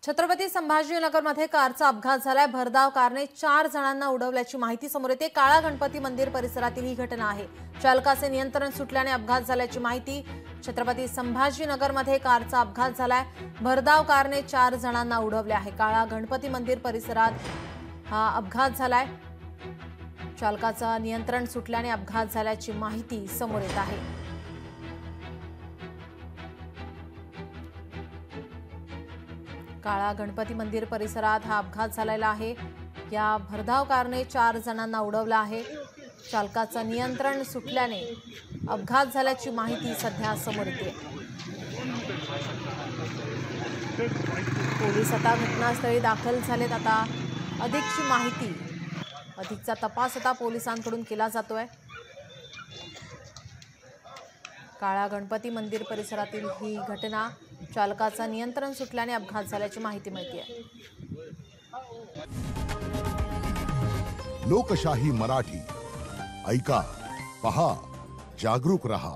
छत्रपती संभाजीनगरमध्ये कारचा अपघात झालाय। भरधाव कारने 4 जणांना उडवल्याची माहिती समोर येते। काळा गणपती मंदिर परिसरातील ही घटना आहे। चालकाचे नियंत्रण सुटल्याने अपघात झाल्याची माहिती। छत्रपती संभाजीनगरमध्ये कारचा अपघात झालाय। भरधाव कारने 4 जणांना उडवले आहे। काळा गणपती मंदिर परिसरात हा अपघात झालाय। चालकाचं नियंत्रण सुटल्याने अपघात झाल्याची माहिती समोर येत आहे। काळा गणपती मंदिर परिसरात हा अपघात झालेला आहे। या भरधाव कारने 4 जणांना उडवलं आहे। चालकाचं नियंत्रण सुटल्याने अपघात झाल्याची माहिती सध्या समोर येते। पोलीस आता घटनास्थळी दाखल झालेत। आता अधिकची माहिती, अधिकचा तपास आता पोलिसांकडून केला जातोय। काळा गणपती मंदिर परिसरातील ही घटना, चालकाचं नियंत्रण सुटल्याने अपघात झाल्याची माहिती मिळते। लोकशाही मराठी ऐका, पहा, जागरूक रहा।